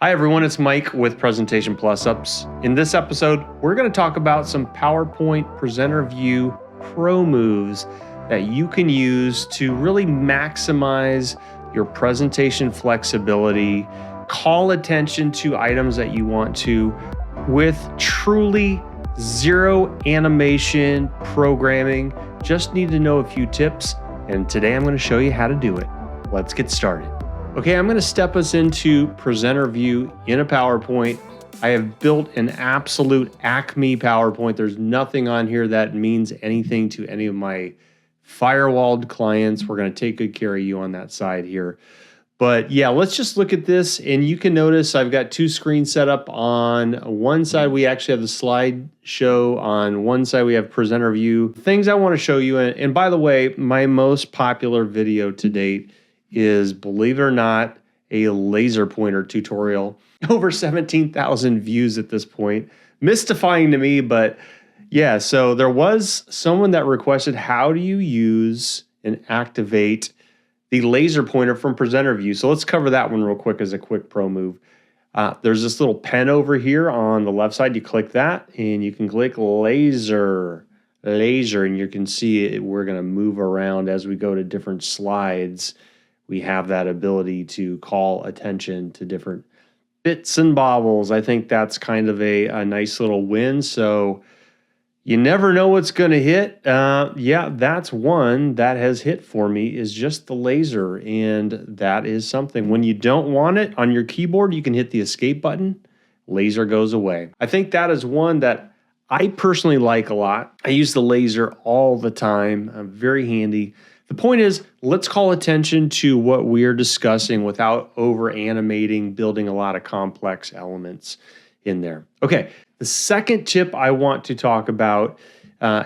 Hi everyone, it's Mike with Presentation Plus Ups. In this episode, we're going to talk about some PowerPoint Presenter View Pro moves that you can use to really maximize your presentation flexibility, call attention to items that you want to with truly zero animation programming. Just need to know a few tips, and today I'm going to show you how to do it. Let's get started. Okay, I'm going to step us into presenter view in a PowerPoint. I have built an absolute Acme PowerPoint. There's nothing on here that means anything to any of my firewalled clients. We're going to take good care of you on that side here. But yeah, let's just look at this, and you can notice I've got two screens set up. On one side, we actually have the slideshow. On one side, we have presenter view. Things I want to show you, and by the way, my most popular video to date is, believe it or not, a laser pointer tutorial. Over 17,000 views at this point. Mystifying to me, but yeah, so there was someone that requested, how do you use and activate the laser pointer from presenter view? So let's cover that one real quick as a quick pro move. There's this little pen over here on the left side. You click that and you can click laser, and you can see it. We're going to move around as we go to different slides. We have that ability to call attention to different bits and bobbles. I think that's kind of a nice little win. So you never know what's going to hit. Yeah, that's one that has hit for me, is just the laser. And that is something. When you don't want it on your keyboard, you can hit the escape button. Laser goes away. I think that is one that I personally like a lot. I use the laser all the time. Very handy. The point is, let's call attention to what we're discussing without over animating, building a lot of complex elements in there. Okay, the second tip I want to talk about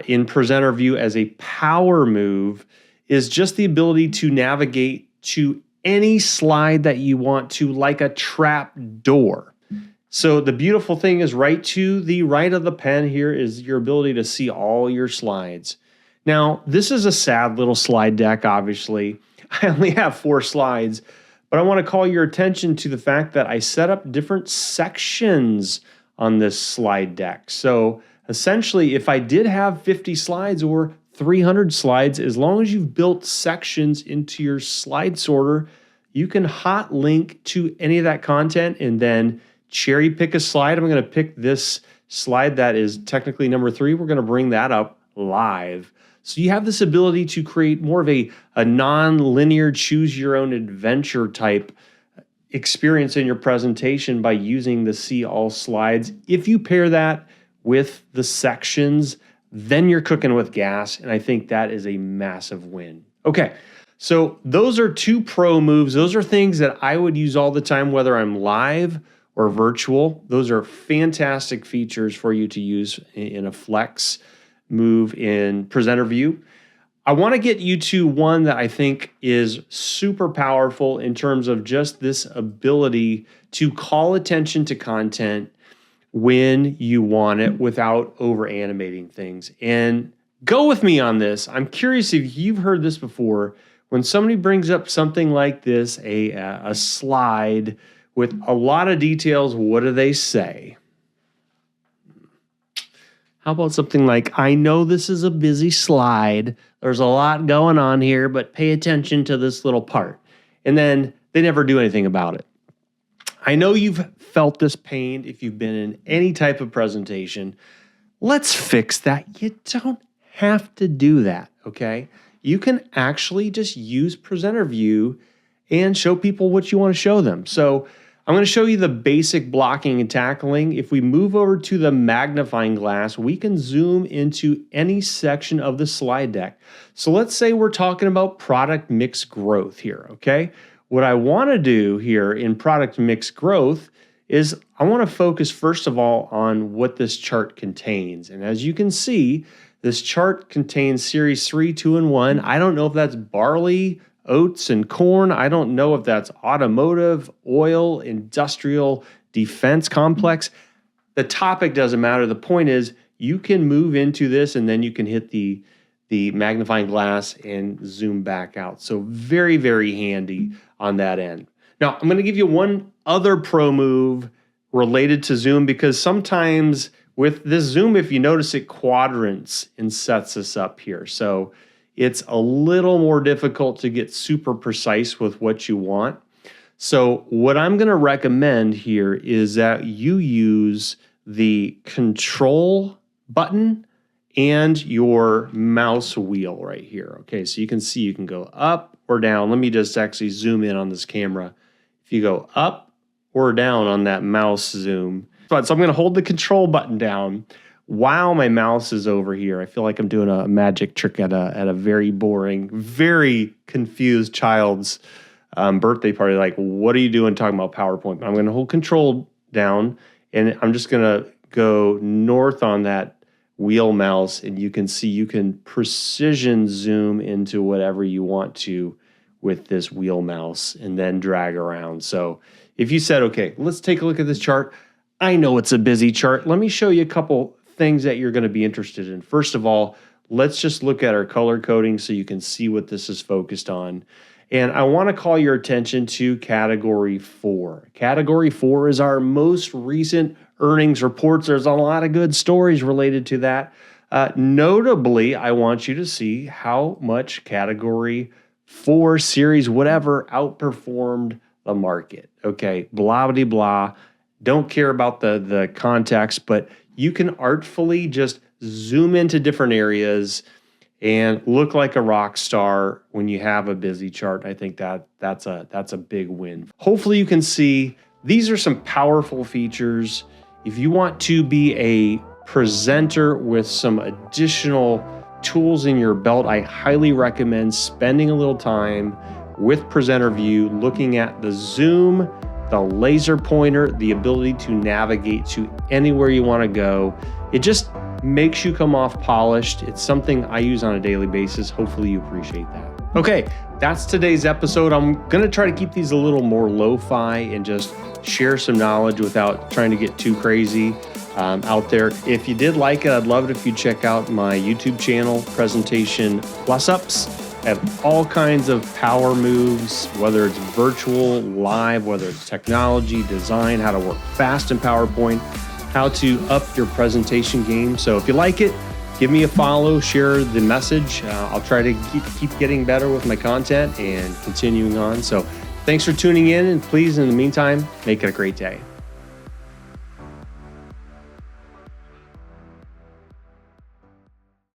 in presenter view as a power move is just the ability to navigate to any slide that you want to, like a trap door. So the beautiful thing is, right to the right of the pen here is your ability to see all your slides. Now, this is a sad little slide deck, obviously. I only have 4 slides, but I want to call your attention to the fact that I set up different sections on this slide deck. So essentially, if I did have 50 slides or 300 slides, as long as you've built sections into your slide sorter, you can hot link to any of that content and then cherry pick a slide. I'm going to pick this slide that is technically number 3. We're going to bring that up live. So you have this ability to create more of a non-linear, choose your own adventure type experience in your presentation by using the see all slides. If you pair that with the sections, then you're cooking with gas, and I think that is a massive win. Okay, so those are 2 pro moves. Those are things that I would use all the time, whether I'm live or virtual. Those are fantastic features for you to use in a flex move in presenter view. I want to get you to one that I think is super powerful in terms of just this ability to call attention to content when you want it without over animating things. And go with me on this. I'm curious if you've heard this before. When somebody brings up something like this, a slide with a lot of details, what do they say? How about something like, I know this is a busy slide. There's a lot going on here, but pay attention to this little part. And then they never do anything about it. I know you've felt this pain if you've been in any type of presentation. Let's fix that. You don't have to do that, okay? You can actually just use presenter view and show people what you want to show them. So I'm going to show you the basic blocking and tackling. If we move over to the magnifying glass, we can zoom into any section of the slide deck. So let's say we're talking about product mix growth here, okay? What I want to do here in product mix growth is I want to focus first of all on what this chart contains. And as you can see, this chart contains series 3, 2, and 1. I don't know if that's barley, oats, and corn. I don't know if that's automotive, oil, industrial, defense complex. The topic doesn't matter. The point is you can move into this and then you can hit the magnifying glass and zoom back out. So very, very handy on that end. Now, I'm going to give you one other pro move related to zoom, because sometimes with this zoom, if you notice, it quadrants and sets us up here. So it's a little more difficult to get super precise with what you want. So what I'm going to recommend here is that you use the control button and your mouse wheel right here. Okay, so you can see you can go up or down. Let me just actually zoom in on this camera. If you go up or down on that mouse zoom. So I'm going to hold the control button down while my mouse is over here. I feel like I'm doing a magic trick at a very boring, very confused child's birthday party. Like, what are you doing talking about PowerPoint? I'm going to hold control down, and I'm just going to go north on that wheel mouse, and you can see you can precision zoom into whatever you want to with this wheel mouse and then drag around. So if you said, okay, let's take a look at this chart. I know it's a busy chart. Let me show you a couple things that you're going to be interested in. First of all, let's just look at our color coding so you can see what this is focused on. And I want to call your attention to category 4. Category 4 is our most recent earnings reports. There's a lot of good stories related to that. Notably, I want you to see how much category 4 series, whatever, outperformed the market. Okay, blah, blah, blah. Don't care about the context, but you can artfully just zoom into different areas and look like a rock star when you have a busy chart. I think that's a big win. Hopefully you can see these are some powerful features. If you want to be a presenter with some additional tools in your belt, I highly recommend spending a little time with Presenter View, looking at the zoom, the laser pointer, the ability to navigate to anywhere you want to go. It just makes you come off polished. It's something I use on a daily basis. Hopefully you appreciate that. Okay, that's today's episode. I'm going to try to keep these a little more lo-fi and just share some knowledge without trying to get too crazy out there. If you did like it, I'd love it if you check out my YouTube channel, Presentation Plus Ups. I have all kinds of power moves, whether it's virtual, live, whether it's technology, design, how to work fast in PowerPoint, how to up your presentation game. So if you like it, give me a follow, share the message. I'll try to keep getting better with my content and continuing on. So thanks for tuning in, and please, in the meantime, make it a great day.